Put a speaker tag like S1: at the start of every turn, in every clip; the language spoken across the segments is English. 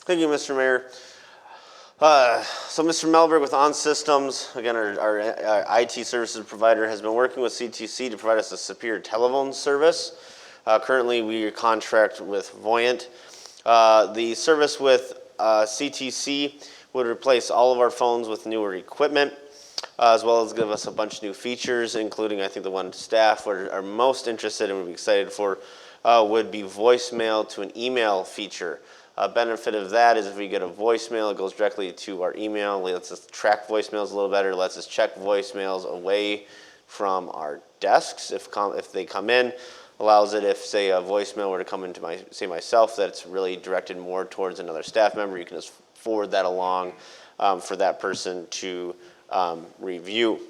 S1: Thank you, Mr. Mayor. So Mr. Melberg with On Systems, again, our IT services provider, has been working with CTC to provide us a superior telephone service. Currently, we contract with Voyant. The service with CTC would replace all of our phones with newer equipment, as well as give us a bunch of new features, including, I think, the one staff are most interested and would be excited for would be voicemail to an email feature. Benefit of that is if we get a voicemail, it goes directly to our email. It lets us track voicemails a little better, lets us check voicemails away from our desks if they come in. Allows it if, say, a voicemail were to come into myself, that's really directed more towards another staff member, you can just forward that along for that person to review,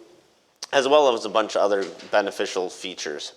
S1: as well as a bunch of other beneficial features.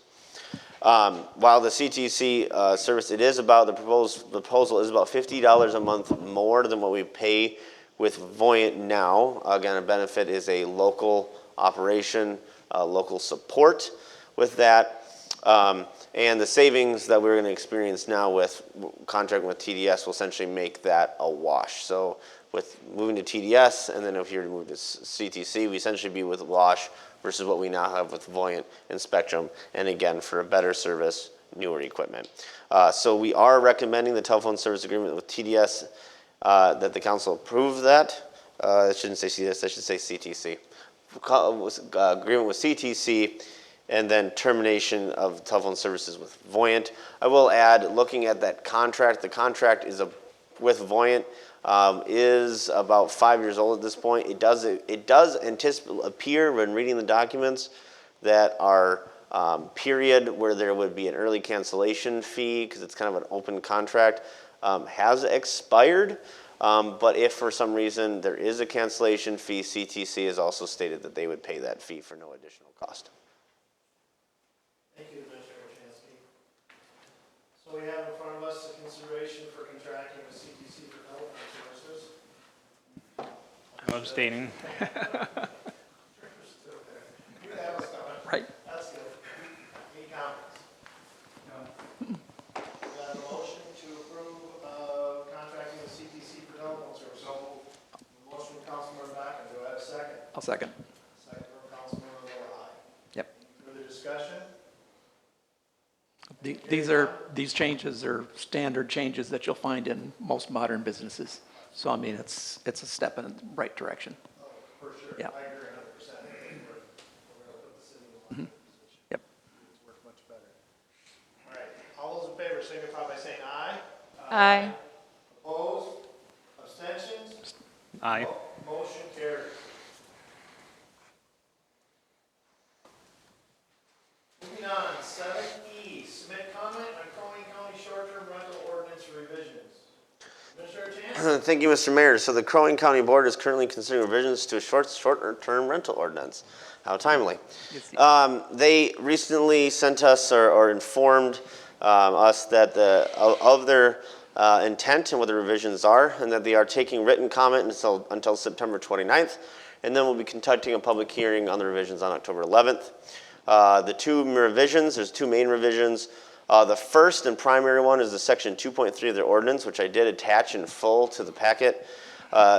S1: While the CTC service, it is about, the proposal is about $50 a month more than what we pay with Voyant now. Again, a benefit is a local operation, local support with that. And the savings that we're going to experience now with contracting with TDS will essentially make that a wash. So with moving to TDS, and then if you were to move to CTC, we essentially be with wash versus what we now have with Voyant and Spectrum, and again, for a better service, newer equipment. So we are recommending the telephone service agreement with TDS, that the council approve that. I shouldn't say CDS, I should say CTC. Agreement with CTC, and then termination of telephone services with Voyant. I will add, looking at that contract, the contract is with Voyant is about 5 years old at this point. It does appear when reading the documents that our period where there would be an early cancellation fee, because it's kind of an open contract, has expired. But if for some reason there is a cancellation fee, CTC has also stated that they would pay that fee for no additional cost.
S2: Thank you, Mr. Wojcicki. So we have in front of us the consideration for contracting with CTC for telephone services.
S3: I'm abstaining.
S2: Right. That's good. Any comments? No. We have a motion to approve contracting with CTC for telephone services. So, motion from Councilmember Backen. Do I have a second?
S4: I'll second.
S2: Second from Councilmember Levy.
S4: Yep.
S2: Further discussion?
S4: These changes are standard changes that you'll find in most modern businesses. So I mean, it's a step in the right direction.
S2: Oh, for sure.
S4: Yeah.
S2: I agree 100%. I think we're going to put the city in a lot better position.
S4: Yep.
S2: It's worked much better. All right. All those in favor signify by saying aye.
S5: Aye.
S2: Opposed? Abstentions?
S3: Aye.
S2: Motion carries. Moving on, 7E, submit comment on Cronin County short-term rental ordinance revisions. Mr. Chan?
S1: Thank you, Mr. Mayor. So the Crow Wing County Board is currently considering revisions to a short-term rental ordinance. How timely. They recently sent us or informed us that of their intent and what the revisions are, and that they are taking written comment until September 29th, and then we'll be conducting a public hearing on the revisions on October 11th. The two revisions, there's two main revisions. The first and primary one is the section 2.3 of their ordinance, which I did attach in full to the packet,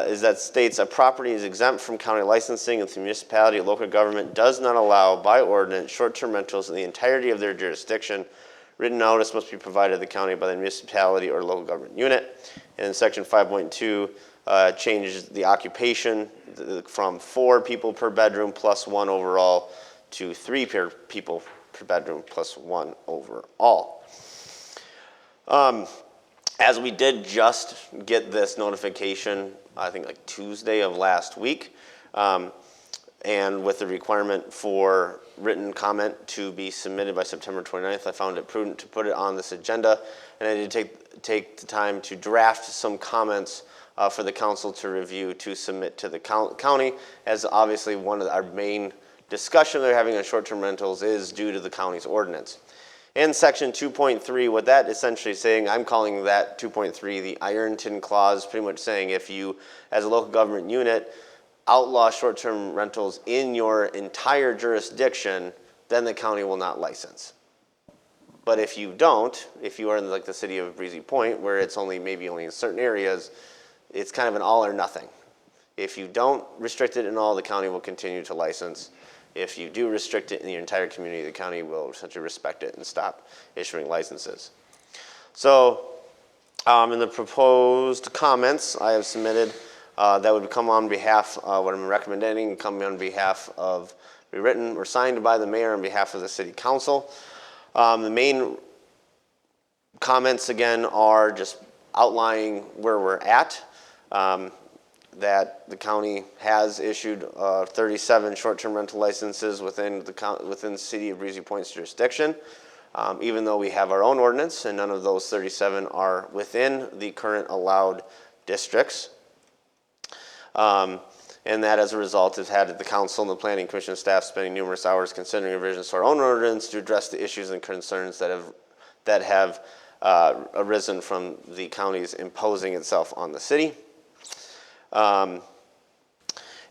S1: is that states a property is exempt from county licensing if the municipality or local government does not allow by ordinance short-term rentals in the entirety of their jurisdiction. Written notice must be provided to the county by the municipality or local government unit. And in section 5.2 changes the occupation from 4 people per bedroom plus 1 overall to 3 people per bedroom plus 1 overall. As we did just get this notification, I think like Tuesday of last week, and with the requirement for written comment to be submitted by September 29th, I found it prudent to put it on this agenda, and I did take the time to draft some comments for the council to review to submit to the county, as obviously one of our main discussion they're having on short-term rentals is due to the county's ordinance. In section 2.3, what that essentially saying, I'm calling that 2.3 the Ironton Clause, pretty much saying if you, as a local government unit, outlaw short-term rentals in your entire jurisdiction, then the county will not license. But if you don't, if you are in like the city of Breezy Point, where it's maybe only in certain areas, it's kind of an all or nothing. If you don't restrict it in all, the county will continue to license. If you do restrict it in the entire community, the county will essentially respect it and stop issuing licenses. So in the proposed comments I have submitted, that would come on behalf, what I'm recommending, come on behalf of, be written or signed by the mayor on behalf of the city council. The main comments, again, are just outlining where we're at, that the county has issued 37 short-term rental licenses within the city of Breezy Point's jurisdiction, even though we have our own ordinance, and none of those 37 are within the current allowed districts. And that, as a result, has had the council and the planning commission staff spending numerous hours considering revisions to our own ordinance to address the issues and concerns that have arisen from the county's imposing itself on the city. And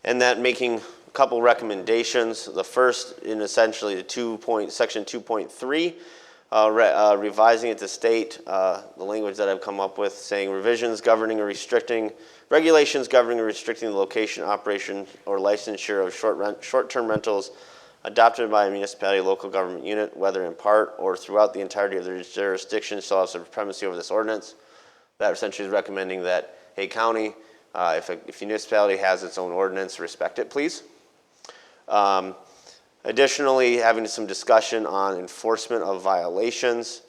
S1: that making a couple recommendations. The first, in essentially section 2.3, revising it to state the language that I've come up with, saying revisions governing or restricting, regulations governing or restricting the location, operation, or licensure of short-term rentals adopted by a municipality, local government unit, whether in part or throughout the entirety of their jurisdiction, shall have supremacy over this ordinance. That essentially is recommending that, hey, county, if a municipality has its own ordinance, respect it, please. Additionally, having some discussion on enforcement of violations.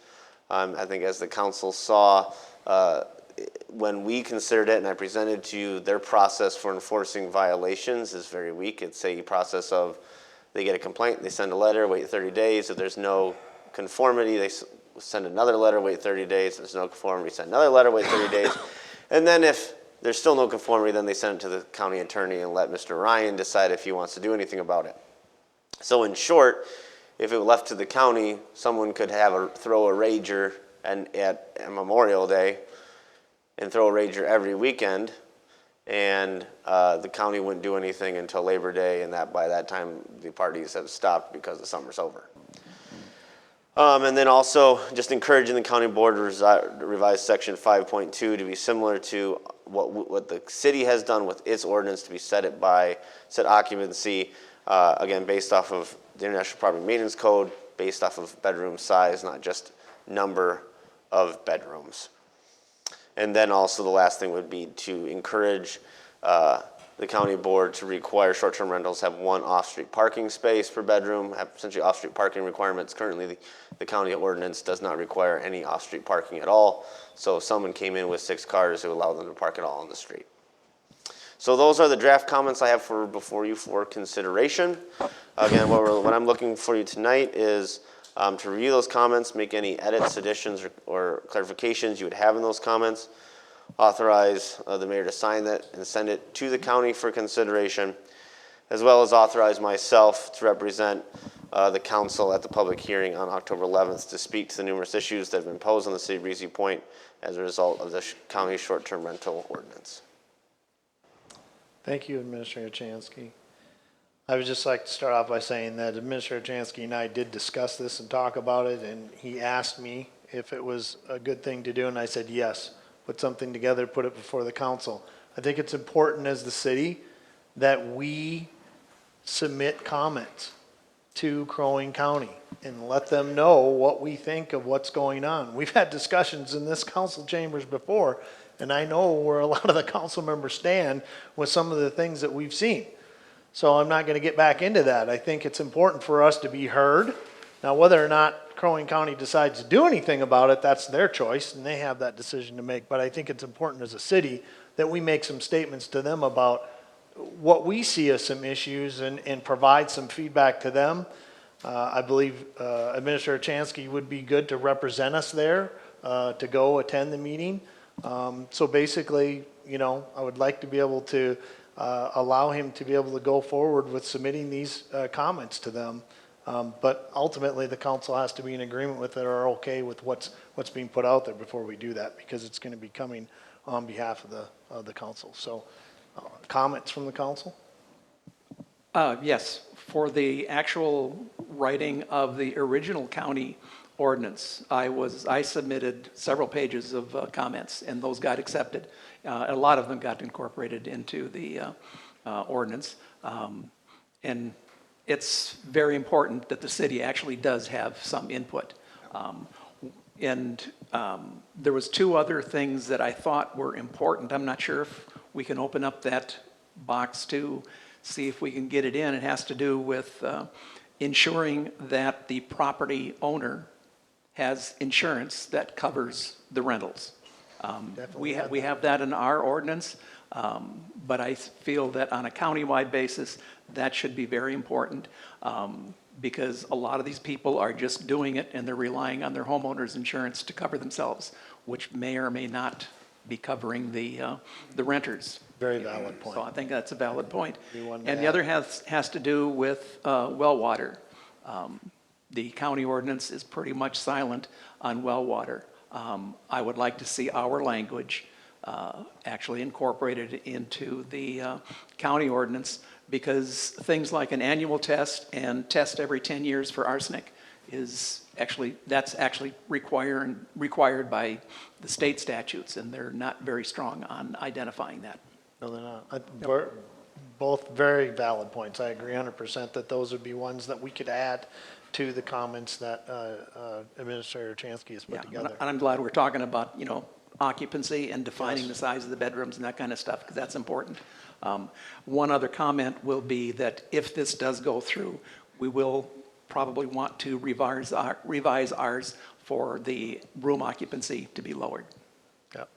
S1: I think as the council saw, when we considered it and I presented to you, their process for enforcing violations is very weak. It's a process of they get a complaint, they send a letter, wait 30 days. If there's no conformity, they send another letter, wait 30 days. If there's no conformity, send another letter, wait 30 days. And then if there's still no conformity, then they send it to the county attorney and let Mr. Ryan decide if he wants to do anything about it. So in short, if it were left to the county, someone could throw a rager at Memorial Day and throw a rager every weekend, and the county wouldn't do anything until Labor Day, and by that time the parties have stopped because the summer's over. And then also just encouraging the county board to revise section 5.2 to be similar to what the city has done with its ordinance, to be set occupancy, again, based off of the International Property Maintenance Code, based off of bedroom size, not just number of bedrooms. And then also the last thing would be to encourage the county board to require short-term rentals have one off-street parking space per bedroom, have essentially off-street parking requirements. Currently, the county ordinance does not require any off-street parking at all. So if someone came in with 6 cars, it would allow them to park it all on the street. So those are the draft comments I have before you for consideration. Again, what I'm looking for you tonight is to review those comments, make any edits, additions, or clarifications you would have in those comments, authorize the mayor to sign that and send it to the county for consideration, as well as authorize myself to represent the council at the public hearing on October 11th to speak to the numerous issues that have been posed on the city of Breezy Point as a result of the county short-term rental ordinance.
S2: Thank you, Administrator Chansky. I would just like to start off by saying that Administrator Chansky and I did discuss this and talk about it, and he asked me if it was a good thing to do, and I said yes. Put something together, put it before the council. I think it's important as the city that we submit comments to Crow Wing County and let them know what we think of what's going on. We've had discussions in this council chambers before, and I know where a lot of the council members stand with some of the things that we've seen. So I'm not going to get back into that. I think it's important for us to be heard. Now, whether or not Crow Wing County decides to do anything about it, that's their choice, and they have that decision to make. But I think it's important as a city that we make some statements to them about what we see as some issues and provide some feedback to them. I believe Administrator Chansky would be good to represent us there, to go attend the meeting. So basically, I would like to be able to allow him to be able to go forward with submitting these comments to them. But ultimately, the council has to be in agreement with it or okay with what's being put out there before we do that, because it's going to be coming on behalf of the council. So, comments from the council?
S4: Yes, for the actual writing of the original county ordinance, I submitted several pages of comments, and those got accepted. A lot of them got incorporated into the ordinance. And it's very important that the city actually does have some input. There was two other things that I thought were important. I'm not sure if we can open up that box to see if we can get it in. It has to do with ensuring that the property owner has insurance that covers the rentals. We have that in our ordinance, but I feel that on a countywide basis, that should be very important, because a lot of these people are just doing it and they're relying on their homeowner's insurance to cover themselves, which may or may not be covering the renters.
S2: Very valid point.
S4: So I think that's a valid point.
S2: Anyone to
S4: And the
S2: add?
S4: other has to do with well water. The county ordinance is pretty much silent on well water. I would like to see our language actually incorporated into the county ordinance, because things like an annual test and test every 10 years for arsenic that's actually required by the state statutes, and they're not very strong on identifying that.
S2: No, they're not. Both very valid points. I agree 100% that those would be ones that we could add to the comments that Administrator Chansky has put
S4: Yeah,
S2: together.
S4: and I'm glad we're talking about, occupancy and defining the size of the bedrooms and that kind of stuff, because that's important. One other comment will be that if this does go through, we will probably want to revise ours for the room occupancy to be lowered.
S2: Yep.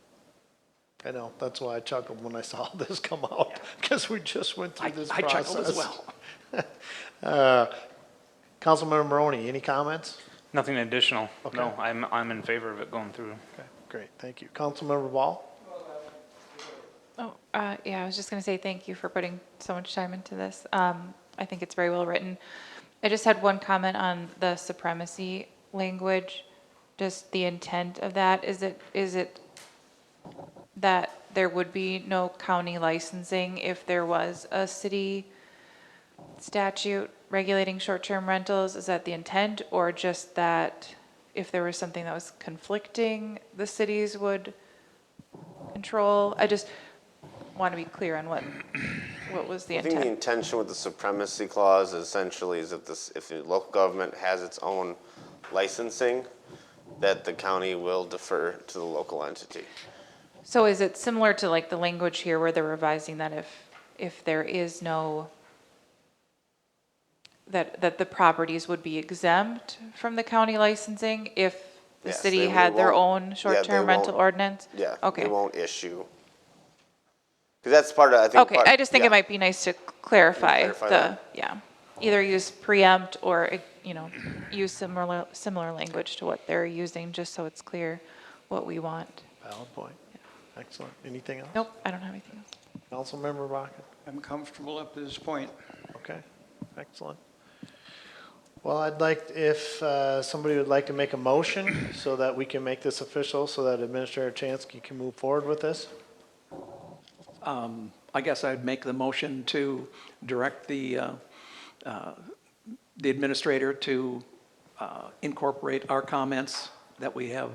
S2: I know, that's why I chuckled when I saw this come out, because we just went through this
S4: I
S2: process.
S4: chuckled as well.
S2: Councilmember Maroney, any comments?
S3: Nothing additional.
S2: Okay.
S3: No, I'm in favor of it going through.
S2: Okay, great, thank you. Councilmember Ball?
S5: Oh, yeah, I was just going to say thank you for putting so much time into this. I think it's very well written. I just had one comment on the supremacy language, just the intent of that. Is it that there would be no county licensing if there was a city statute regulating short-term rentals? Is that the intent, or just that if there was something that was conflicting, the cities would control? I just want to be clear on what was the
S1: I think the
S5: intent.
S1: intention with the supremacy clause essentially is if the local government has its own licensing, that the county will defer to the local entity.
S5: So is it similar to like the language here where they're revising that if there is no, that the properties would be exempt from the county licensing if the
S1: Yes,
S5: city
S1: they
S5: had their
S1: won't-
S5: own
S1: yeah,
S5: short-term
S1: they
S5: rental
S1: won't-
S5: ordinance?
S1: Yeah,
S5: Okay.
S1: they won't issue. Because that's part of, I think.
S5: Okay, I just think
S1: yeah.
S5: it might be nice to clarify
S1: Clarify
S5: the,
S1: that.
S5: yeah. Either use preempt or, use similar language to what they're using, just so it's clear what we want.
S2: Valid point. Excellent. Anything else?
S5: Nope, I don't have anything else.
S2: Councilmember Baca?
S6: I'm comfortable up to this point.
S2: Okay, excellent. Well, I'd like, if somebody would like to make a motion so that we can make this official, so that Administrator Chansky can move forward with this.
S4: I guess I'd make the motion to direct the administrator to incorporate our comments that we have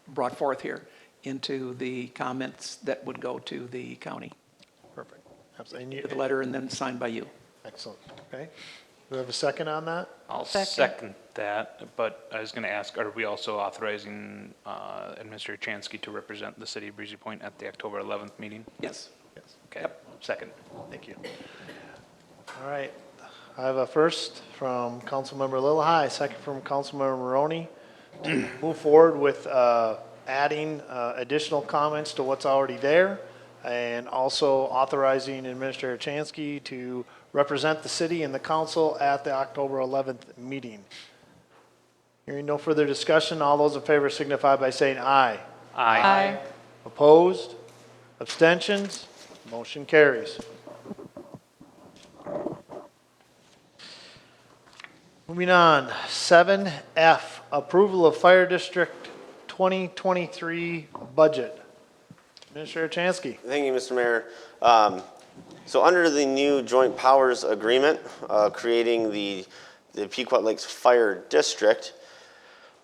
S4: brought forth here into the comments that would go to the county,
S2: Perfect. Absolutely.
S4: with the letter and then signed by you.
S2: Excellent. Okay. Do we have a second on that?
S3: I'll
S5: Second.
S3: second that, but I was going to ask, are we also authorizing Administrator Chansky to represent the city of Breezy Point at the October 11th meeting?
S4: Yes.
S2: Yes.
S3: Okay, second.
S2: Thank you. All right. I have a first from Councilmember Lillahei, second from Councilmember Maroney, to move forward with adding additional comments to what's already there, and also authorizing Administrator Chansky to represent the city and the council at the October 11th meeting. Hearing no further discussion, all those in favor signify by saying aye.
S5: Aye.
S2: Opposed? Abstentions? Motion carries. Moving on, 7F, approval of Fire District 2023 budget. Administrator Chansky.
S1: Thank you, Mr. Mayor. So under the new joint powers agreement, creating the the Pequot Lakes Fire District.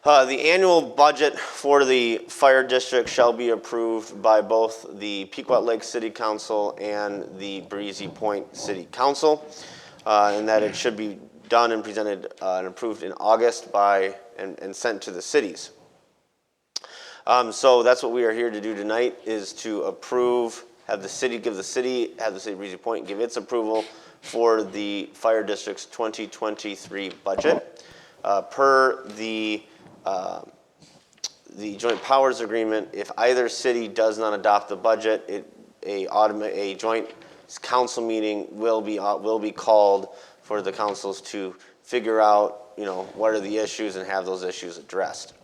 S1: The annual budget for the fire district shall be approved by both the Pequot Lakes City Council and the Breezy Point City Council, and that it should be done and presented and approved in August and sent to the cities. So that's what we are here to do tonight, is to approve, have the city of Breezy Point give its approval for the fire district's 2023 budget. Per the joint powers agreement, if either city does not adopt the budget, a joint council meeting will be called for the councils to figure out, what are the issues and have those issues addressed.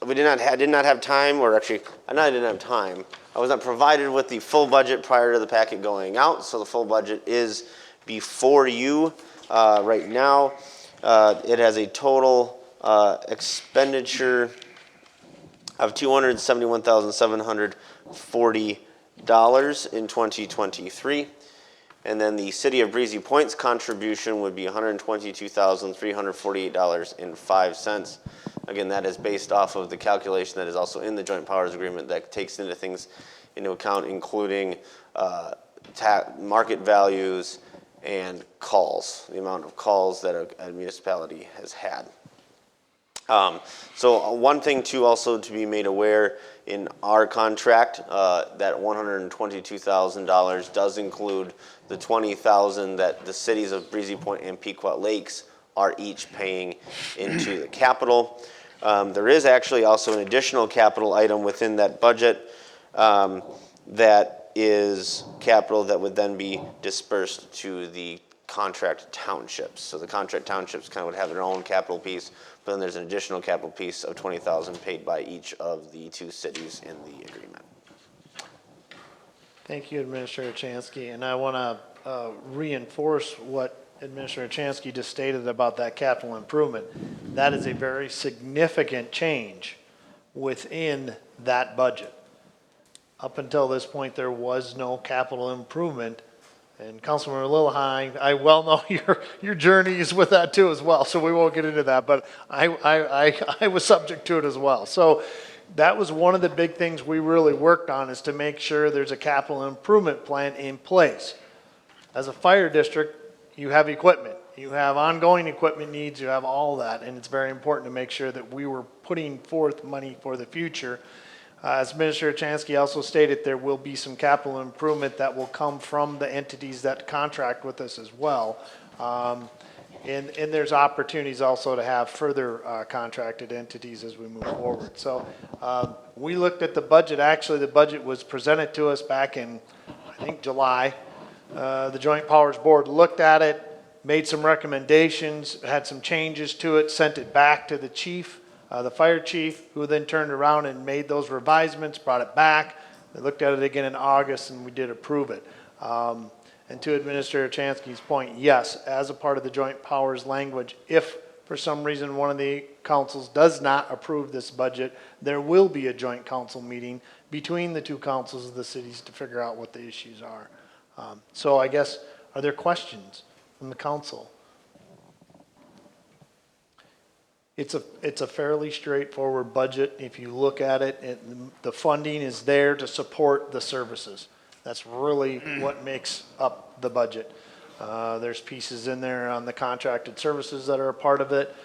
S1: We did not have time, or actually, I didn't have time. I was not provided with the full budget prior to the packet going out, so the full budget is before you right now. It has a total expenditure of $271,740 in 2023. And then the City of Breezy Point's contribution would be $122,348.05. Again, that is based off of the calculation that is also in the Joint Powers Agreement that takes into account, including market values and calls, the amount of calls that a municipality has had. So one thing also to be made aware in our contract, that $122,000 does include the $20,000 that the cities of Breezy Point and Pequot Lakes are each paying into the capital. There is actually also an additional capital item within that budget that is capital that would then be dispersed to the contract townships. So the contract townships kind of would have their own capital piece, but then there's an additional capital piece of $20,000 paid by each of the two cities in the agreement.
S2: Thank you, Administrator Chansky, and I want to reinforce what Administrator Chansky just stated about that capital improvement. That is a very significant change within that budget. Up until this point, there was no capital improvement. And Councilmember Lillehei, I well know your journeys with that too as well, so we won't get into that, but I was subject to it as well. So that was one of the big things we really worked on, is to make sure there's a capital improvement plan in place. As a fire district, you have equipment, you have ongoing equipment needs, you have all that, and it's very important to make sure that we were putting forth money for the future. As Administrator Chansky also stated, there will be some capital improvement that will come from the entities that contract with us as well. And there's opportunities also to have further contracted entities as we move forward. So we looked at the budget. Actually, the budget was presented to us back in, I think, July. The Joint Powers Board looked at it, made some recommendations, had some changes to it, sent it back to the chief, the fire chief, who then turned around and made those revisements, brought it back. They looked at it again in August, and we did approve it. And to Administrator Chansky's point, yes, as a part of the joint powers language, if for some reason one of the councils does not approve this budget, there will be a joint council meeting between the two councils of the cities to figure out what the issues are. So I guess, are there questions from the council? It's a fairly straightforward budget. If you look at it, the funding is there to support the services. That's really what makes up the budget. There's pieces in there on the contracted services that are a part of it.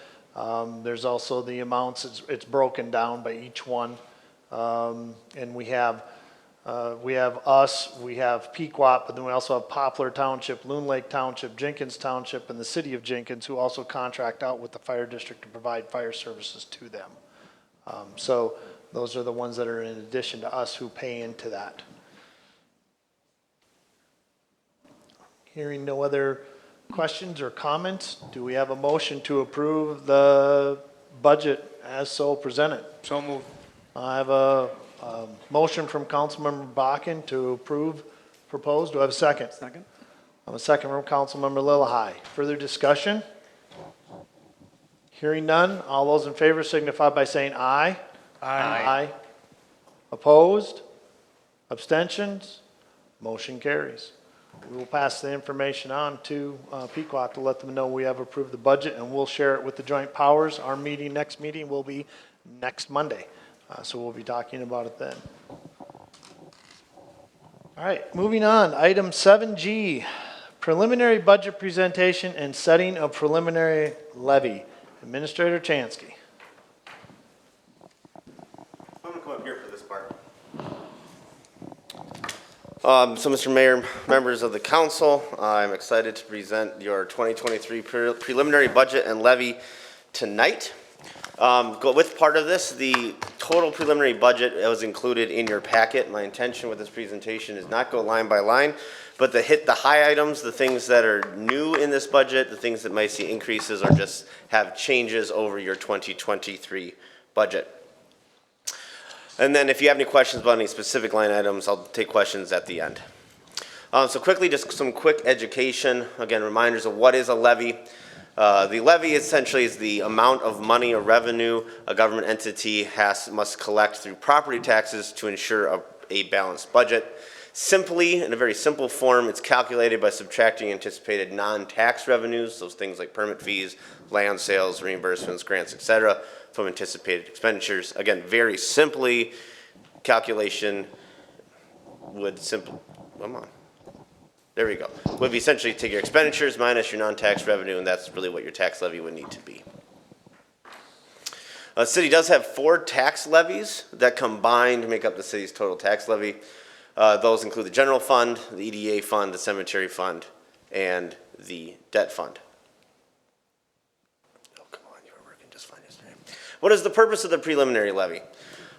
S2: There's also the amounts. It's broken down by each one. And we have us, we have Pequot, but then we also have Poplar Township, Loon Lake Township, Jenkins Township, and the city of Jenkins, who also contract out with the fire district to provide fire services to them. So those are the ones that are in addition to us who pay into that. Hearing no other questions or comments, do we have a motion to approve the budget as so presented?
S6: So moved.
S2: I have a motion from Councilmember Bakken to approve proposed. Do I have a second?
S4: Second.
S2: I have a second from Councilmember Lillehei. Further discussion? Hearing none, all those in favor signify by saying aye. Aye. Opposed? Abstentions? Motion carries. We will pass the information on to Pequot to let them know we have approved the budget, and we'll share it with the joint powers. Our next meeting will be next Monday, so we'll be talking about it then. All right, moving on, item 7G, preliminary budget presentation and setting of preliminary levy. Administrator Chansky.
S1: I'm gonna come up here for this part. So Mr. Mayor, members of the council, I'm excited to present your 2023 preliminary budget and levy tonight. With part of this, the total preliminary budget was included in your packet. My intention with this presentation is not go line by line, but to hit the high items, the things that are new in this budget, the things that might see increases or just have changes over your 2023 budget. And then if you have any questions about any specific line items, I'll take questions at the end. So quickly, just some quick education. Again, reminders of what is a levy. The levy essentially is the amount of money or revenue a government entity must collect through property taxes to ensure a balanced budget. Simply, in a very simple form, it's calculated by subtracting anticipated non-tax revenues, those things like permit fees, land sales, reimbursements, grants, etc., from anticipated expenditures. Again, very simply, calculation would there we go. Would be essentially take your expenditures minus your non-tax revenue, and that's really what your tax levy would need to be. The city does have 4 tax levies that combined make up the city's total tax levy. Those include the general fund, the EDA fund, the cemetery fund, and the debt fund. Oh, come on, you were working just fine yesterday. What is the purpose of the preliminary levy?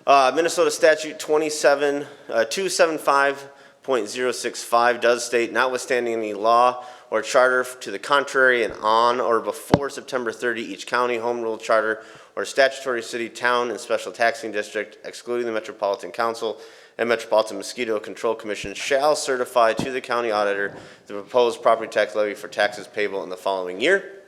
S1: Minnesota Statute 275.065 does state, notwithstanding any law or charter to the contrary, and on or before September 30, each county, home rule charter, or statutory city, town, and special taxing district, excluding the Metropolitan Council and Metropolitan Mosquito Control Commission, shall certify to the county auditor the proposed property tax levy for taxes payable in the following year.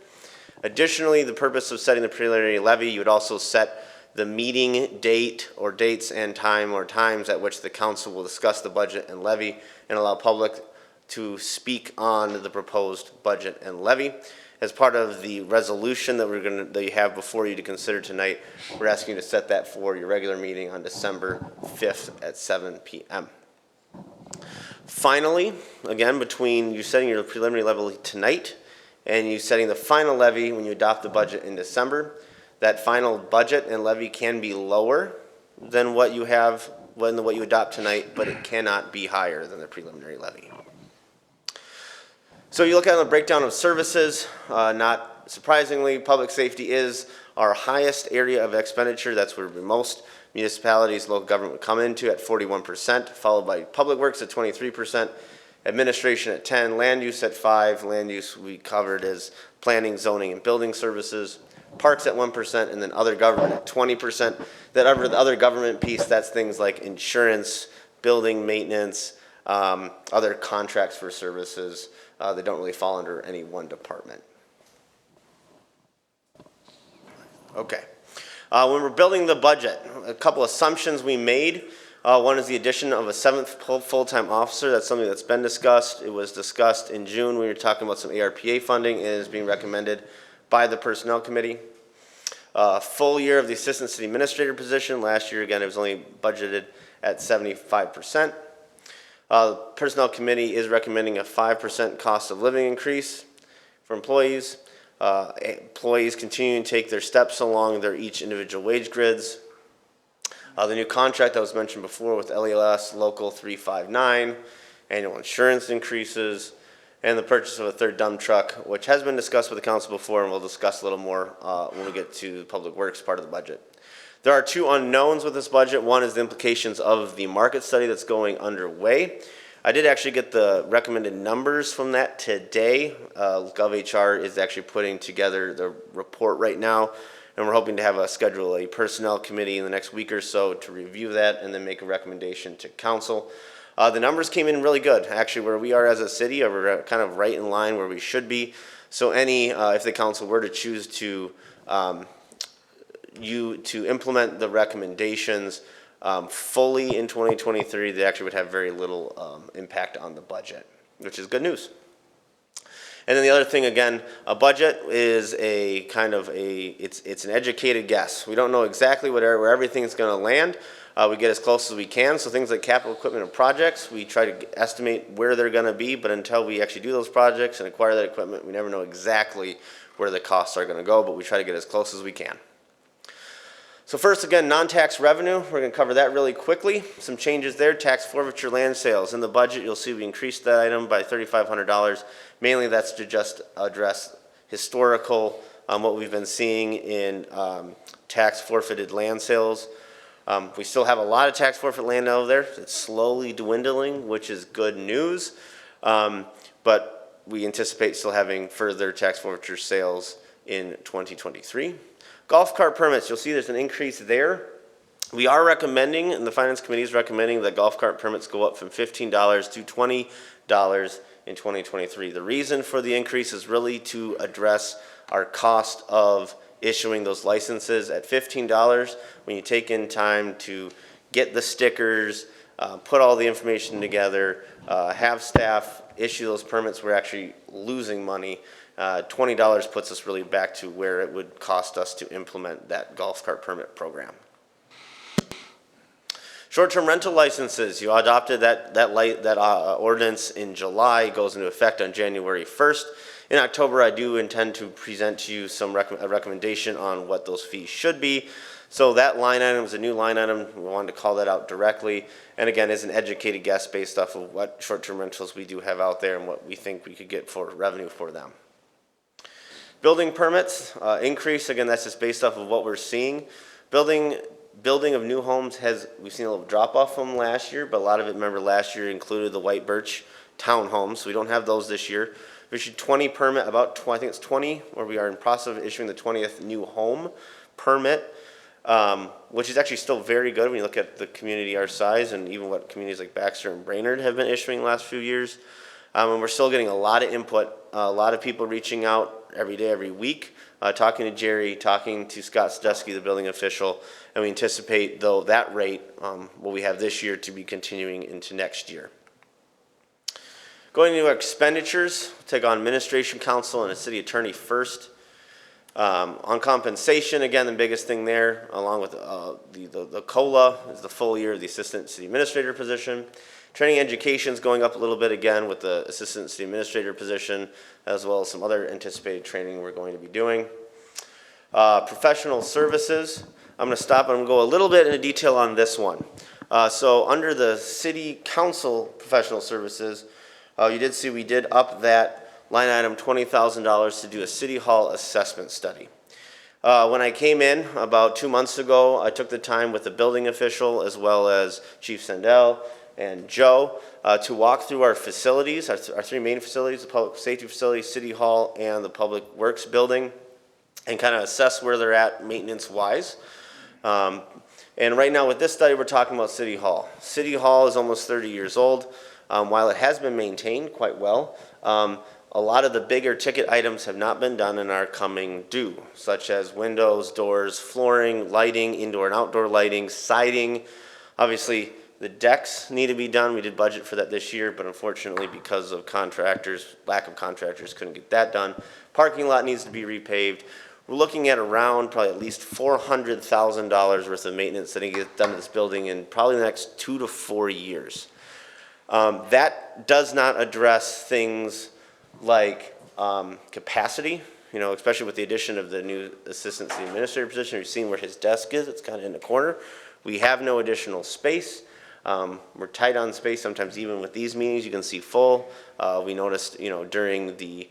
S1: Additionally, the purpose of setting the preliminary levy, you would also set the meeting date or dates and time or times at which the council will discuss the budget and levy and allow public to speak on the proposed budget and levy. As part of the resolution that you have before you to consider tonight, we're asking you to set that for your regular meeting on December 5th at 7 p.m. Finally, again, between you setting your preliminary levy tonight and you setting the final levy when you adopt the budget in December, that final budget and levy can be lower than what you have what you adopt tonight, but it cannot be higher than the preliminary levy. So you look at the breakdown of services, not surprisingly, public safety is our highest area of expenditure. That's where most municipalities, local government would come into at 41%, followed by public works at 23%, administration at 10%, land use at 5%, land use we covered as planning, zoning, and building services, parks at 1%, and then other government at 20%. The other government piece, that's things like insurance, building maintenance, other contracts for services. They don't really fall under any one department. Okay. When we're building the budget, a couple assumptions we made. One is the addition of a 7th full-time officer. That's something that's been discussed. It was discussed in June. We were talking about some ARPA funding, and it is being recommended by the Personnel Committee. Full year of the Assistant City Administrator position. Last year, again, it was only budgeted at 75%. Personnel Committee is recommending a 5% cost of living increase for employees. Employees continuing to take their steps along their each individual wage grids. The new contract that was mentioned before with LELS Local 359, annual insurance increases, and the purchase of a 3rd dump truck, which has been discussed with the council before, and we'll discuss a little more when we get to the public works part of the budget. There are 2 unknowns with this budget. One is the implications of the market study that's going underway. I did actually get the recommended numbers from that today. GovHR is actually putting together the report right now, and we're hoping to schedule a personnel committee in the next week or so to review that and then make a recommendation to council. The numbers came in really good. Actually, where we are as a city, we're kind of right in line where we should be. So if the council were to choose to implement the recommendations fully in 2023, they actually would have very little impact on the budget. which is good news. And then the other thing, again, a budget is a kind of it's an educated guess. We don't know exactly where everything's going to land. We get as close as we can. So things like capital equipment and projects, we try to estimate where they're going to be, but until we actually do those projects and acquire that equipment, we never know exactly where the costs are going to go, but we try to get as close as we can. So first, again, non-tax revenue, we're going to cover that really quickly. Some changes there, tax forfeiture land sales. In the budget, you'll see we increased that item by $3,500. Mainly that's to just address historical, what we've been seeing in tax forfeited land sales. We still have a lot of tax forfeit land over there. It's slowly dwindling, which is good news. But we anticipate still having further tax forfeiture sales in 2023. Golf cart permits, you'll see there's an increase there. We are recommending, and the Finance Committee is recommending, that golf cart permits go up from $15 to $20 in 2023. The reason for the increase is really to address our cost of issuing those licenses at $15. When you take in time to get the stickers, put all the information together, have staff issue those permits, we're actually losing money. $20 puts us really back to where it would cost us to implement that golf cart permit program. Short-term rental licenses, you adopted that ordinance in July. It goes into effect on January 1st. In October, I do intend to present to you a recommendation on what those fees should be. So that line item is a new line item. We wanted to call that out directly. And again, is an educated guess based off of what short-term rentals we do have out there and what we think we could get for revenue for them. Building permits, increase, again, that's just based off of what we're seeing. Building of new homes we've seen a little drop off from last year, but a lot of it, remember, last year included the White Birch townhomes, so we don't have those this year. We issued 20 permit, I think it's 20, where we are in process of issuing the 20th new home permit, which is actually still very good when you look at the community our size and even what communities like Baxter and Brainerd have been issuing the last few years. And we're still getting a lot of input, a lot of people reaching out every day, every week, talking to Jerry, talking to Scott Stesky, the building official, and we anticipate, though, that rate, what we have this year, to be continuing into next year. Going into our expenditures, we'll take on administration council and a city attorney first. On compensation, again, the biggest thing there, along with the COLA, is the full year of the assistant city administrator position. Training education is going up a little bit again with the assistant city administrator position, as well as some other anticipated training we're going to be doing. Professional services, I'm going to stop and I'm going to go a little bit into detail on this one. So under the city council professional services, you did see we did up that line item $20,000 to do a city hall assessment study. When I came in about 2 months ago, I took the time with the building official as well as Chief Sendell and Joe to walk through our facilities, our three main facilities, the public safety facility, city hall, and the public works building, and kind of assess where they're at maintenance-wise. And right now with this study, we're talking about City Hall. City Hall is almost 30 years old. While it has been maintained quite well, a lot of the bigger ticket items have not been done and are coming due, such as windows, doors, flooring, lighting, indoor and outdoor lighting, siding. Obviously, the decks need to be done. We did budget for that this year, but unfortunately, because of lack of contractors, couldn't get that done. Parking lot needs to be repaved. We're looking at around probably at least $400,000 worth of maintenance that needs to get done to this building in probably the next 2 to 4 years. That does not address things like capacity, especially with the addition of the new assistant city administrator position. You've seen where his desk is. It's kind of in the corner. We have no additional space. We're tight on space. Sometimes even with these meetings, you can see full. We noticed, during the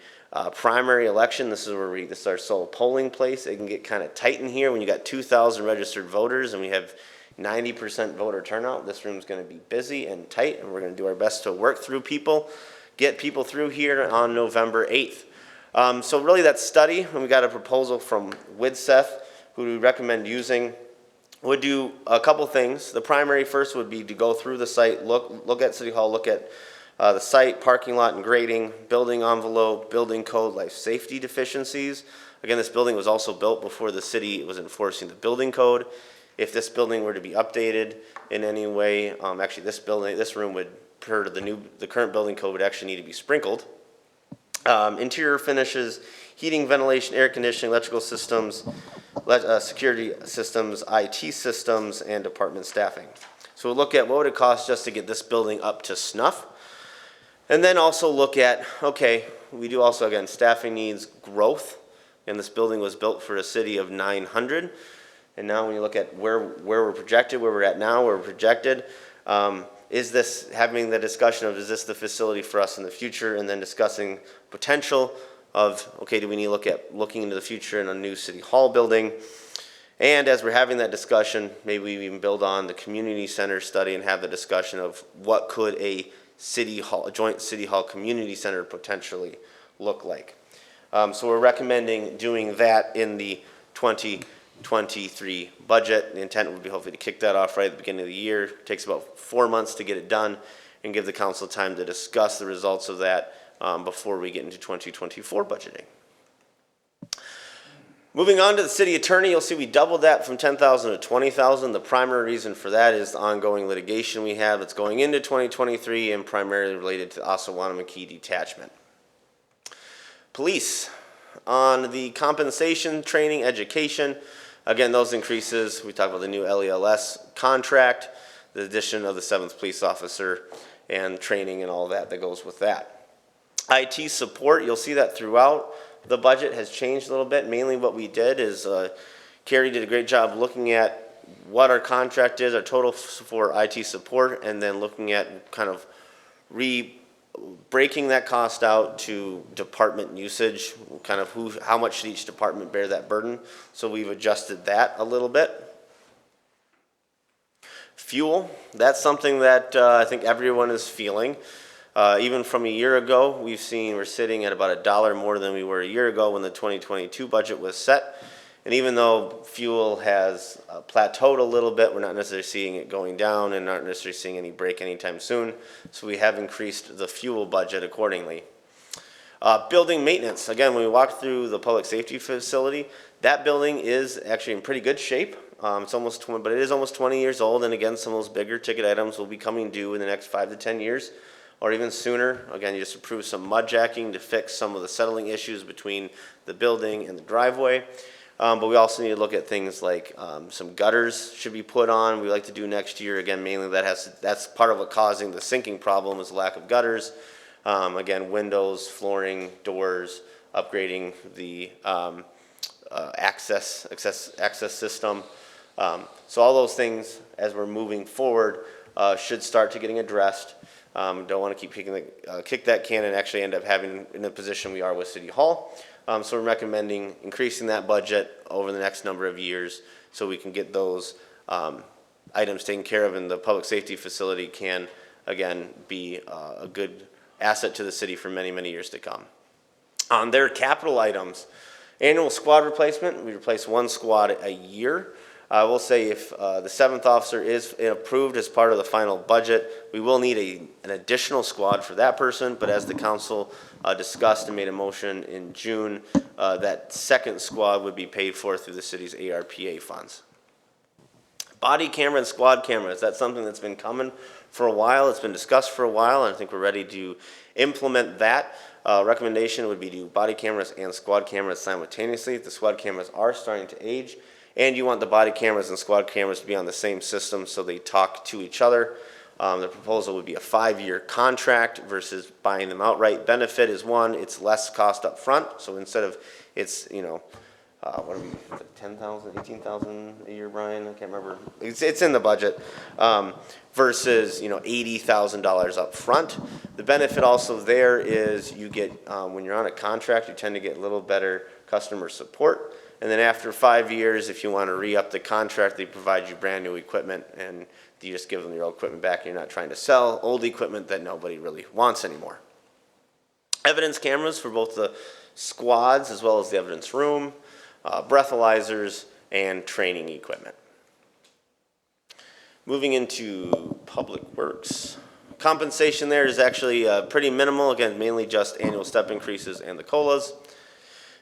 S1: primary election, this is our sole polling place. It can get kind of tight in here when you got 2,000 registered voters and we have 90% voter turnout. This room's going to be busy and tight, and we're going to do our best to work through people, get people through here on November 8th. So really that study, and we got a proposal from Widseth, who we recommend using, would do a couple things. The primary first would be to go through the site, look at City Hall, look at the site, parking lot and grading, building envelope, building code, life safety deficiencies. Again, this building was also built before the city was enforcing the building code. If this building were to be updated in any way, actually this room would per the current building code would actually need to be sprinkled. Interior finishes, heating, ventilation, air conditioning, electrical systems, security systems, IT systems, and department staffing. So we'll look at what would it cost just to get this building up to snuff. And then also look at, okay, we do also, again, staffing needs, growth. And this building was built for a city of 900. And now when you look at where we're projected, where we're at now, where we're projected, is this, having the discussion of, is this the facility for us in the future? And then discussing potential of, okay, do we need to look at looking into the future in a new city hall building? And as we're having that discussion, maybe we even build on the community center study and have the discussion of what could a city hall, a joint city hall community center potentially look like. So we're recommending doing that in the 2023 budget. The intent would be hopefully to kick that off right at the beginning of the year. It takes about 4 months to get it done and give the council time to discuss the results of that before we get into 2024 budgeting. Moving on to the city attorney, you'll see we doubled that from 10,000 to 20,000. The primary reason for that is the ongoing litigation we have that's going into 2023 and primarily related to Osawatomie detachment. Police, on the compensation, training, education, again, those increases, we talked about the new LELS contract, the addition of the 7th police officer, and training and all that goes with that. IT support, you'll see that throughout. The budget has changed a little bit. Mainly what we did is Carrie did a great job looking at what our contract is, our total for IT support, and then looking at kind of breaking that cost out to department usage, kind of how much should each department bear that burden. So we've adjusted that a little bit. Fuel, that's something that I think everyone is feeling. Even from a year ago, we're sitting at about $1 more than we were a year ago when the 2022 budget was set. And even though fuel has plateaued a little bit, we're not necessarily seeing it going down and not necessarily seeing any break anytime soon. So we have increased the fuel budget accordingly. Building maintenance, again, when we walked through the public safety facility, that building is actually in pretty good shape. It's almost 20, but it is almost 20 years old. And again, some of those bigger ticket items will be coming due in the next 5 to 10 years. Or even sooner. Again, you just approve some mud jacking to fix some of the settling issues between the building and the driveway. But we also need to look at things like some gutters should be put on. We like to do next year. Again, mainly that's part of what causing the sinking problem is lack of gutters. Again, windows, flooring, doors, upgrading the access system. So all those things as we're moving forward should start to getting addressed. Don't want to keep kick that can and actually end up having in the position we are with City Hall. So we're recommending increasing that budget over the next number of years so we can get those items taken care of, and the public safety facility can, again, be a good asset to the city for many, many years to come. On their capital items, annual squad replacement, we replace 1 squad a year. I will say if the 7th officer is approved as part of the final budget, we will need an additional squad for that person, but as the council discussed and made a motion in June, that 2nd squad would be paid for through the city's ARPA funds. Body camera and squad cameras, that's something that's been coming for a while. It's been discussed for a while, and I think we're ready to implement that. Recommendation would be to do body cameras and squad cameras simultaneously. The squad cameras are starting to age, and you want the body cameras and squad cameras to be on the same system so they talk to each other. The proposal would be a 5-year contract versus buying them outright. Benefit is one, it's less cost up front. So instead of it's, what are we, 10,000, 18,000 a year, Brian? I can't remember. It's in the budget. Versus, $80,000 up front. The benefit also there is you get, when you're on a contract, you tend to get a little better customer support. And then after 5 years, if you want to re-up the contract, they provide you brand new equipment, and you just give them your old equipment back, and you're not trying to sell old equipment that nobody really wants anymore. Evidence cameras for both the squads as well as the evidence room, breathalyzers, and training equipment. Moving into public works. Compensation there is actually pretty minimal, again, mainly just annual step increases and the COLAs.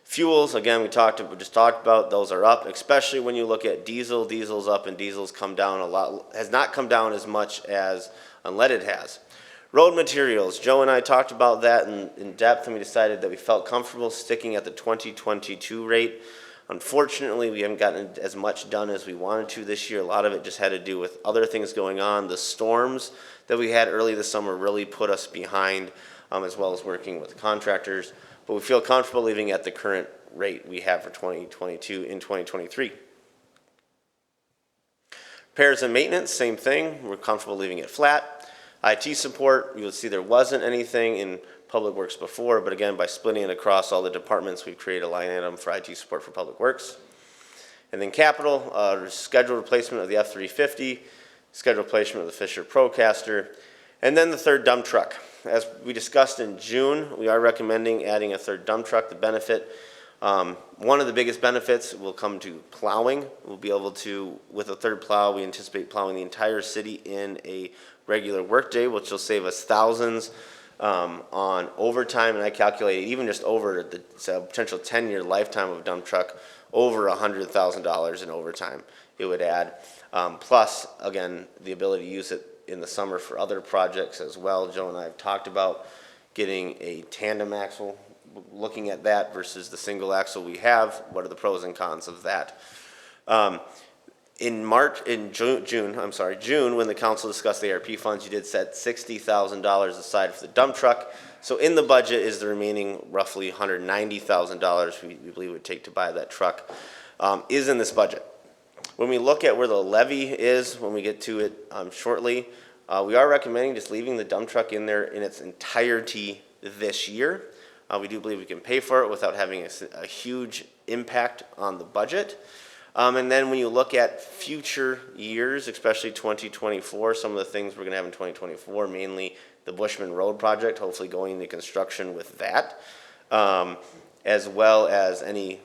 S1: Fuels, again, we just talked about, those are up, especially when you look at diesel. Diesel's up and diesel's come down a lot, has not come down as much as unleaded has. Road materials, Joe and I talked about that in depth, and we decided that we felt comfortable sticking at the 2022 rate. Unfortunately, we haven't gotten as much done as we wanted to this year. A lot of it just had to do with other things going on. The storms that we had early this summer really put us behind, as well as working with contractors. But we feel comfortable leaving at the current rate we have for 2022 in 2023. Repairs and maintenance, same thing. We're comfortable leaving it flat. IT support, you'll see there wasn't anything in Public Works before, but again, by splitting it across all the departments, we've created a line item for IT support for Public Works. And then capital, scheduled replacement of the F-350, scheduled replacement of the Fisher Procaster, and then the third dump truck. As we discussed in June, we are recommending adding a third dump truck. The benefit, one of the biggest benefits will come to plowing. We'll be able to, with a third plow, we anticipate plowing the entire city in a regular workday, which will save us thousands on overtime. And I calculated even just over the potential 10-year lifetime of a dump truck, over $100,000 in overtime it would add. Plus, again, the ability to use it in the summer for other projects as well. Joe and I have talked about getting a tandem axle, looking at that versus the single axle we have. What are the pros and cons of that? In June, when the council discussed the ARP funds, you did set $60,000 aside for the dump truck. So in the budget is the remaining roughly $190,000 we believe it would take to buy that truck, is in this budget. When we look at where the levy is, when we get to it shortly, we are recommending just leaving the dump truck in there in its entirety this year. We do believe we can pay for it without having a huge impact on the budget. And then when you look at future years, especially 2024, some of the things we're going to have in 2024, mainly the Bushman Road project, hopefully going into construction with that, as well as any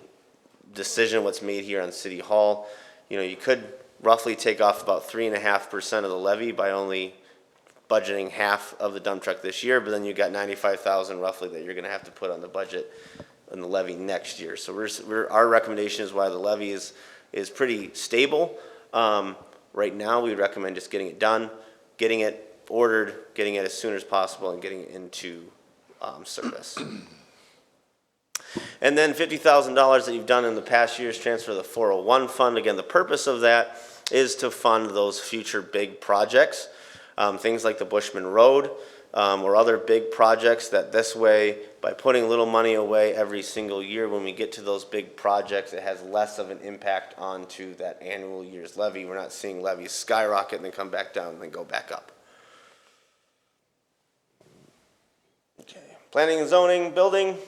S1: decision what's made here on City Hall. You know, you could roughly take off about 3.5% of the levy by only budgeting half of the dump truck this year, but then you got $95,000 roughly that you're going to have to put on the budget and the levy next year. So our recommendation is why the levy is pretty stable. Right now, we recommend just getting it done, getting it ordered, getting it as soon as possible, and getting it into service. And then $50,000 that you've done in the past years, transfer to the 401 fund. Again, the purpose of that is to fund those future big projects, things like the Bushman Road, or other big projects that this way, by putting little money away every single year, when we get to those big projects, it has less of an impact onto that annual year's levy. We're not seeing levies skyrocket and then come back down and then go back up. Okay, planning and zoning, building,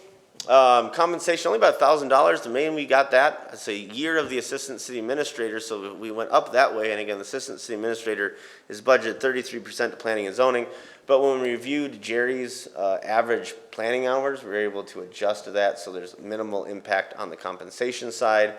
S1: compensation, only about $1,000. The main we got that. It's a year of the assistant city administrator, so we went up that way. And again, the assistant city administrator is budgeted 33% to planning and zoning. But when we reviewed Jerry's average planning hours, we were able to adjust to that, so there's minimal impact on the compensation side.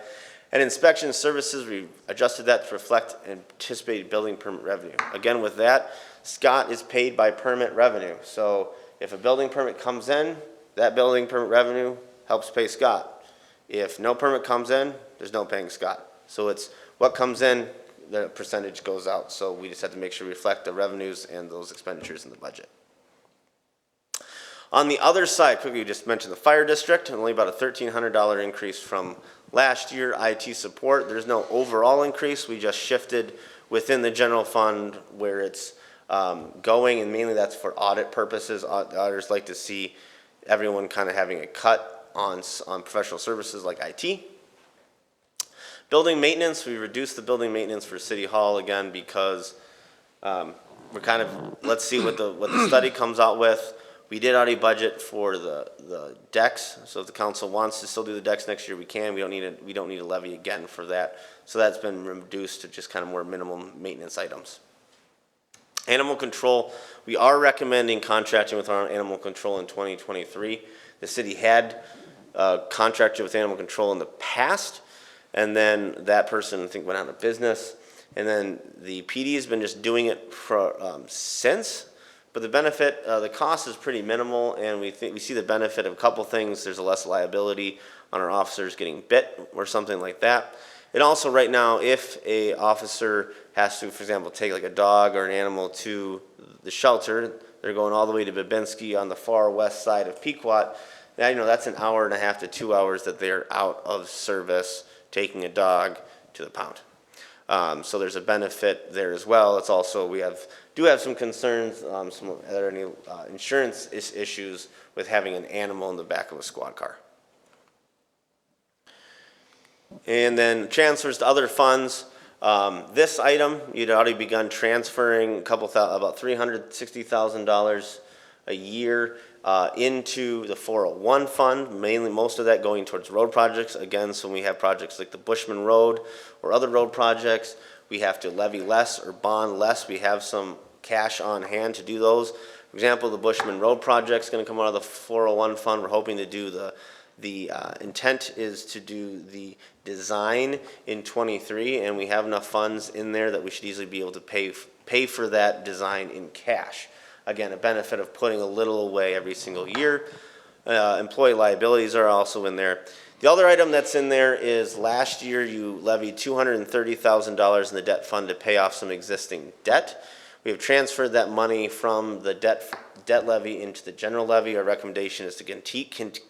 S1: And inspection services, we adjusted that to reflect anticipated building permit revenue. Again, with that, Scott is paid by permit revenue. So if a building permit comes in, that building permit revenue helps pay Scott. If no permit comes in, there's no paying Scott. So it's what comes in, the percentage goes out. So we just have to make sure we reflect the revenues and those expenditures in the budget. On the other side, quickly, we just mentioned the fire district, only about a $1,300 increase from last year. IT support, there's no overall increase. We just shifted within the general fund where it's going, and mainly that's for audit purposes. Auditors like to see everyone kind of having a cut on professional services like IT. Building maintenance, we reduced the building maintenance for City Hall again because we're kind of, let's see what the study comes out with. We did already budget for the decks, so if the council wants to still do the decks next year, we can. We don't need a levy again for that. So that's been reduced to just kind of more minimum maintenance items. Animal control, we are recommending contracting with our animal control in 2023. The city had contracted with animal control in the past, and then that person, I think, went out of business. And then the PD has been just doing it for since. But the benefit, the cost is pretty minimal, and we see the benefit of a couple things. There's a less liability on our officers getting bit or something like that. And also right now, if a officer has to, for example, take like a dog or an animal to the shelter, they're going all the way to Babinski on the far west side of Pequot. Now, that's an hour and a half to 2 hours that they're out of service taking a dog to the pound. So there's a benefit there as well. It's also, do have some concerns, are there any insurance issues with having an animal in the back of a squad car? And then transfers to other funds. This item, you'd already begun transferring about $360,000 a year into the 401 fund, mainly most of that going towards road projects. Again, so when we have projects like the Bushman Road or other road projects, we have to levy less or bond less. We have some cash on hand to do those. For example, the Bushman Road project's going to come out of the 401 fund. We're hoping to do the intent is to do the design in '23, and we have enough funds in there that we should easily be able to pay for that design in cash. Again, a benefit of putting a little away every single year. Employee liabilities are also in there. The other item that's in there is last year you levied $230,000 in the debt fund to pay off some existing debt. We have transferred that money from the debt levy into the general levy. Our recommendation is to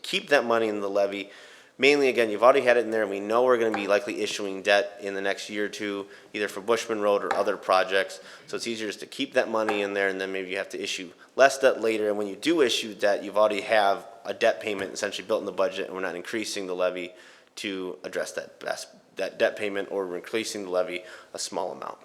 S1: keep that money in the levy. Mainly, again, you've already had it in there, and we know we're going to be likely issuing debt in the next year or two, either for Bushman Road or other projects. So it's easier just to keep that money in there, and then maybe you have to issue less debt later. And when you do issue debt, you've already have a debt payment essentially built in the budget, and we're not increasing the levy to address that debt payment, or we're increasing the levy a small amount.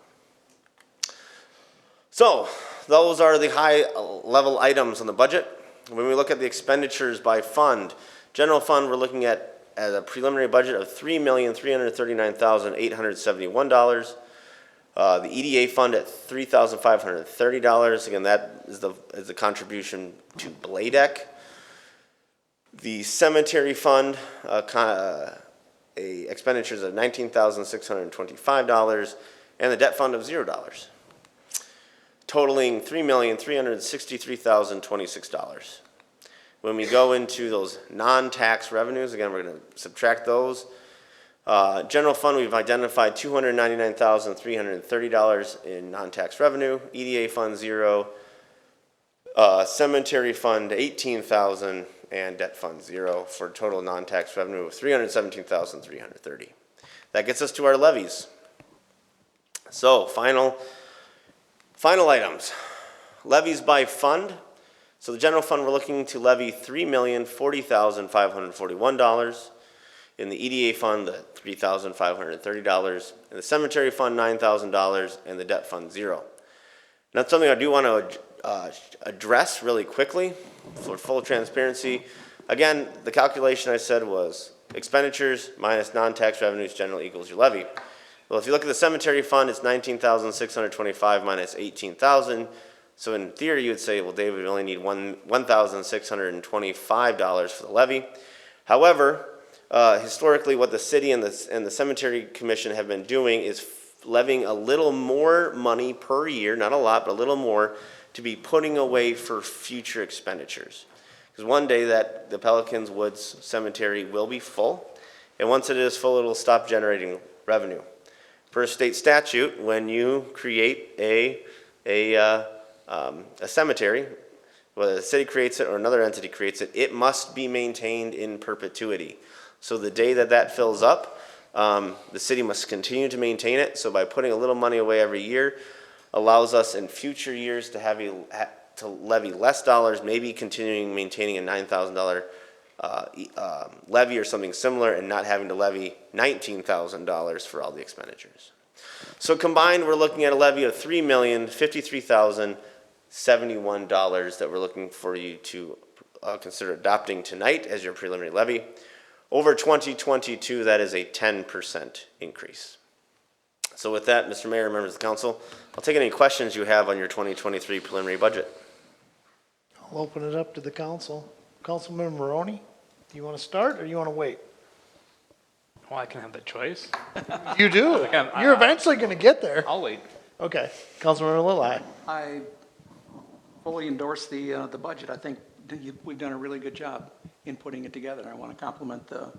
S1: So those are the high-level items on the budget. When we look at the expenditures by fund, general fund, we're looking at a preliminary budget of $3,339,871. The EDA fund at $3,530. Again, that is the contribution to Bladec. The cemetery fund, expenditures of $19,625, and the debt fund of $0, totaling $3,363,026. When we go into those non-tax revenues, again, we're going to subtract those. General fund, we've identified $299,330 in non-tax revenue. EDA fund, $0. Cemetery fund, $18,000, and debt fund, $0, for a total non-tax revenue of $317,330. That gets us to our levies. So, final items. Levies by fund. So the general fund, we're looking to levy $3,040,541. In the EDA fund, the $3,530. In the cemetery fund, $9,000, and the debt fund, $0. And that's something I do want to address really quickly for full transparency. Again, the calculation I said was expenditures minus non-tax revenues generally equals your levy. Well, if you look at the cemetery fund, it's $19,625 minus $18,000. So in theory, you would say, well, David, we only need $1,625 for the levy. However, historically, what the city and the cemetery commission have been doing is levying a little more money per year, not a lot, but a little more, to be putting away for future expenditures. Because one day that the Pelicans Woods Cemetery will be full, and once it is full, it'll stop generating revenue. Per state statute, when you create a cemetery, whether the city creates it or another entity creates it, it must be maintained in perpetuity. So the day that fills up, the city must continue to maintain it. So by putting a little money away every year, allows us in future years to levy less dollars, maybe continuing maintaining a $9,000 levy or something similar, and not having to levy $19,000 for all the expenditures. So combined, we're looking at a levy of $3,053,071 that we're looking for you to consider adopting tonight as your preliminary levy. Over 2022, that is a 10% increase. So with that, Mr. Mayor, members of the council, I'll take any questions you have on your 2023 preliminary budget.
S2: I'll open it up to the council. Councilman Maroney, do you want to start or do you want to wait?
S3: Well, I can have that choice.
S2: You do. You're eventually going to get there.
S3: I'll wait.
S2: Okay. Councilman Lilley.
S4: I fully endorse the budget. I think we've done a really good job in putting it together. I want to compliment the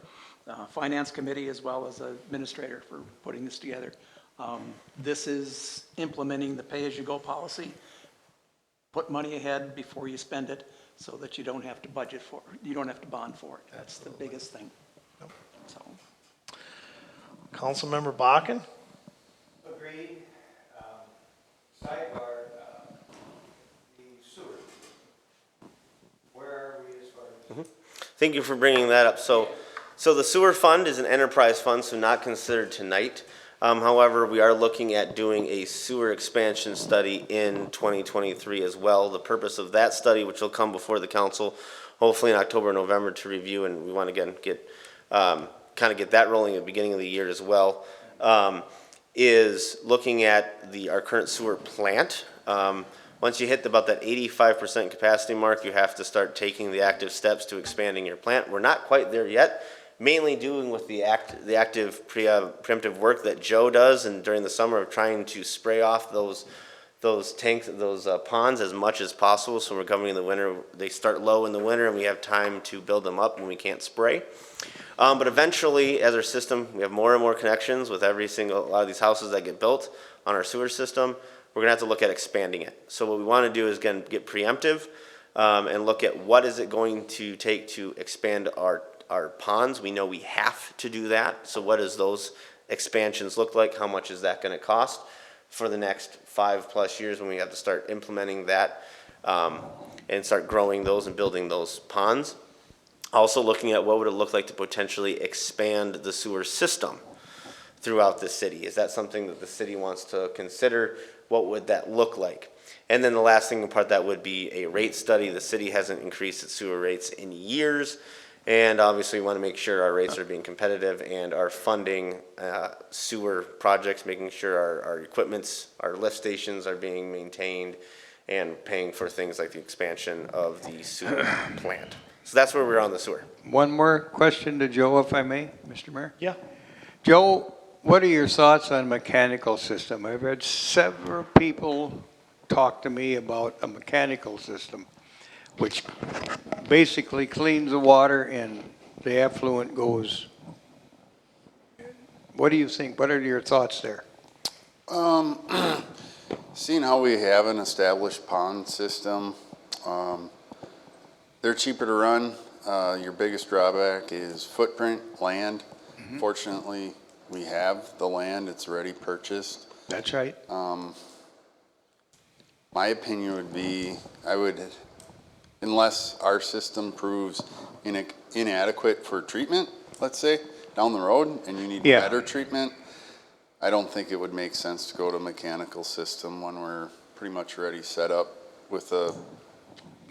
S4: Finance Committee as well as the Administrator for putting this together. This is implementing the pay-as-you-go policy. put money ahead before you spend it so that you don't have to budget for it. You don't have to bond for it. That's the biggest thing. So,
S2: Councilmember Bakken?
S7: Agreed. Sidebar, the sewer. Where are we as far as?
S1: Thank you for bringing that up. So the sewer fund is an enterprise fund, so not considered tonight. However, we are looking at doing a sewer expansion study in 2023 as well. The purpose of that study, which will come before the council, hopefully in October, November to review, and we want to again get, kind of get that rolling at the beginning of the year as well, is looking at our current sewer plant. Once you hit about that 85% capacity mark, you have to start taking the active steps to expanding your plant. We're not quite there yet, mainly doing with the active preemptive work that Joe does, and during the summer of trying to spray off those tanks, those ponds as much as possible. So we're coming in the winter, they start low in the winter, and we have time to build them up when we can't spray. But eventually, as our system, we have more and more connections with a lot of these houses that get built on our sewer system. We're gonna have to look at expanding it. So what we wanna do is, again, get preemptive and look at what is it going to take to expand our ponds. We know we have to do that. So what does those expansions look like? How much is that gonna cost for the next 5+ years when we have to start implementing that and start growing those and building those ponds? Also looking at what would it look like to potentially expand the sewer system throughout the city. Is that something that the city wants to consider? What would that look like? And then the last thing part that would be a rate study. The city hasn't increased its sewer rates in years, and obviously we want to make sure our rates are being competitive and are funding sewer projects, making sure our equipments, our lift stations are being maintained, and paying for things like the expansion of the sewer plant. So that's where we're on the sewer.
S6: One more question to Joe, if I may, Mr. Mayor.
S2: Yeah.
S6: Joe, what are your thoughts on mechanical system? I've had several people talk to me about a mechanical system, which basically cleans the water and the effluent goes. What do you think? What are your thoughts there?
S8: Seeing how we have an established pond system, they're cheaper to run. Your biggest drawback is footprint, land. Fortunately, we have the land. It's already purchased.
S6: That's right.
S8: My opinion would be, unless our system proves inadequate for treatment, let's say, down the road, and you need better treatment, I don't think it would make sense to go to a mechanical system when we're pretty much already set up with a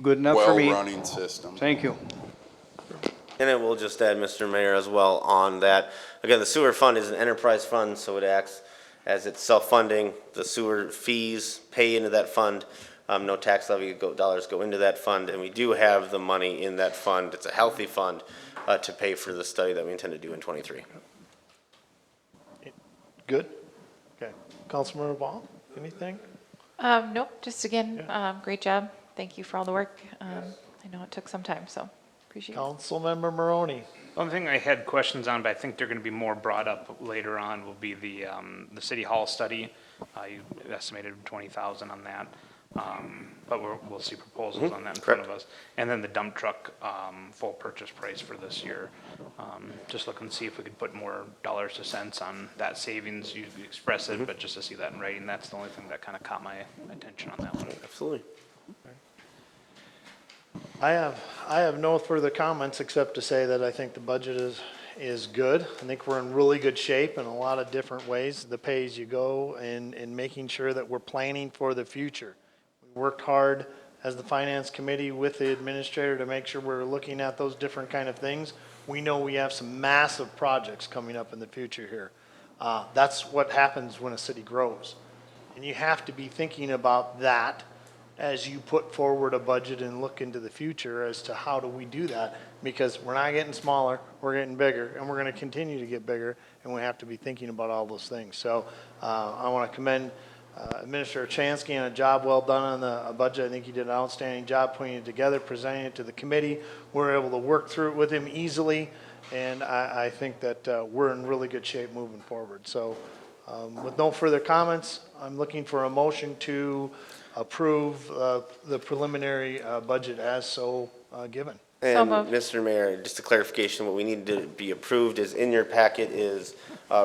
S6: Good enough for me.
S8: well-running system.
S6: Thank you.
S1: And I will just add, Mr. Mayor, as well on that. Again, the sewer fund is an enterprise fund, so it acts as it's self-funding. The sewer fees pay into that fund. No tax levy dollars go into that fund, and we do have the money in that fund. It's a healthy fund to pay for the study that we intend to do in '23.
S2: Good? Okay. Councilmember Ball, anything?
S5: Nope, just again, great job. Thank you for all the work. I know it took some time, so appreciate it.
S2: Councilmember Maroney?
S3: One thing I had questions on, but I think they're going to be more brought up later on, will be the city hall study. You estimated 20,000 on that, but we'll see proposals on that in front of us. And then the dump truck full purchase price for this year. Just looking to see if we could put more dollars to cents on that savings. You express it, but just to see that in writing, that's the only thing that kind of caught my attention on that one.
S1: Absolutely.
S2: I have no further comments except to say that I think the budget is good. I think we're in really good shape in a lot of different ways, the pay-as-you-go and making sure that we're planning for the future. We worked hard as the finance committee with the administrator to make sure we're looking at those different kind of things. We know we have some massive projects coming up in the future here. That's what happens when a city grows. And you have to be thinking about that as you put forward a budget and look into the future as to how do we do that, because we're not getting smaller, we're getting bigger, and we're going to continue to get bigger, and we have to be thinking about all those things. So I want to commend Administrator Chansky on a job well done on the budget. I think he did an outstanding job putting it together, presenting it to the committee. We're able to work through it with him easily, and I think that we're in really good shape moving forward. So with no further comments, I'm looking for a motion to approve the preliminary budget as so given.
S1: And
S5: moved.
S1: Mr. Mayor, just a clarification, what we need to be approved is in your packet is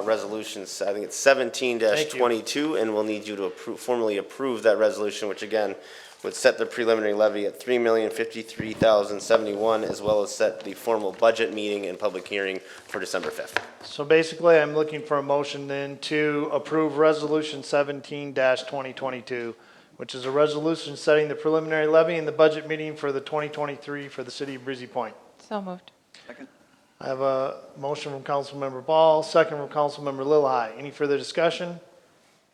S1: resolutions, I think it's 17-22, and we'll need you to formally approve that resolution, which again would set the preliminary levy at $3,053,071, as well as set the formal budget meeting and public hearing for December 5th.
S2: So basically, I'm looking for a motion then to approve Resolution 17-2022, which is a resolution setting the preliminary levy and the budget meeting for the 2023 for the city of Breezy Point.
S5: So moved.
S2: I have a motion from Councilmember Ball, second from Councilmember Lilhigh. Any further discussion?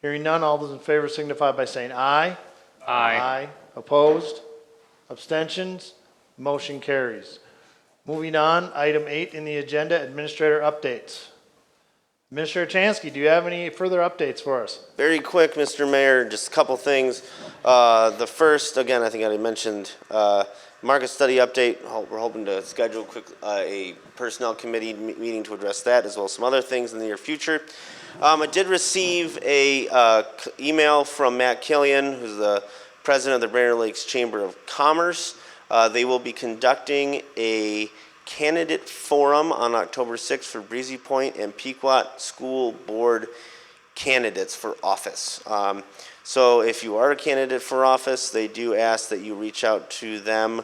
S2: Hearing none, all those in favor signify by saying aye.
S3: Aye.
S2: Opposed? Abstentions? Motion carries. Moving on, item 8 in the agenda, administrator updates. Administrator Chansky, do you have any further updates for us?
S1: Very quick, Mr. Mayor, just a couple things. The first, again, I think I mentioned, market study update. We're hoping to schedule a personnel committee meeting to address that, as well as some other things in the near future. I did receive a email from Matt Killian, who's the president of the Brainerd Lakes Chamber of Commerce. They will be conducting a candidate forum on October 6th for Breezy Point and Pequot School Board candidates for office. So if you are a candidate for office, they do ask that you reach out to them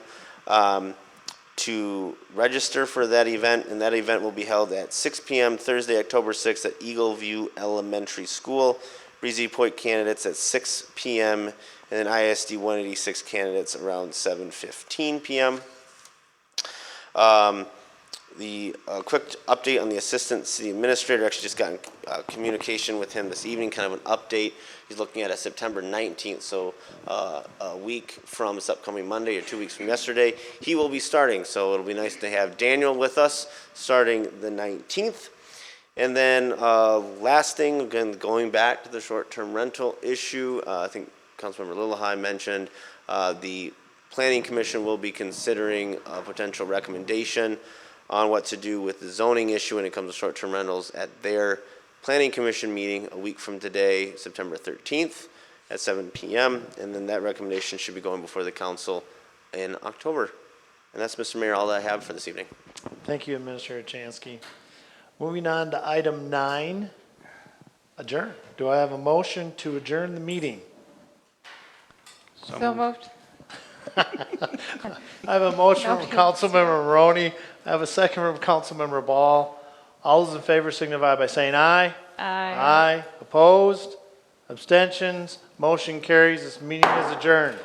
S1: to register for that event, and that event will be held at 6 p.m. Thursday, October 6th at Eagle View Elementary School. Breezy Point candidates at 6 p.m. and then ISD 186 candidates around 7:15 p.m. The quick update on the assistant city administrator, actually just got in communication with him this evening, kind of an update. He's looking at a September 19th, so a week from this upcoming Monday or 2 weeks from yesterday, he will be starting. So it'll be nice to have Daniel with us starting the 19th. And then last thing, again, going back to the short-term rental issue, I think Councilmember Lilhigh mentioned the Planning Commission will be considering a potential recommendation on what to do with the zoning issue when it comes to short-term rentals at their Planning Commission meeting a week from today, September 13th at 7 p.m. And then that recommendation should be going before the council in October. And that's, Mr. Mayor, all that I have for this evening.
S2: Thank you, Administrator Chansky. Moving on to item 9, adjourn. Do I have a motion to adjourn the meeting?
S5: So moved.
S2: I have a motion from
S5: Okay.
S2: Councilmember Maroney. I have a second from Councilmember Ball. All those in favor signify by saying aye.
S5: Aye.
S2: Opposed? Abstentions? Motion carries. This meeting is adjourned.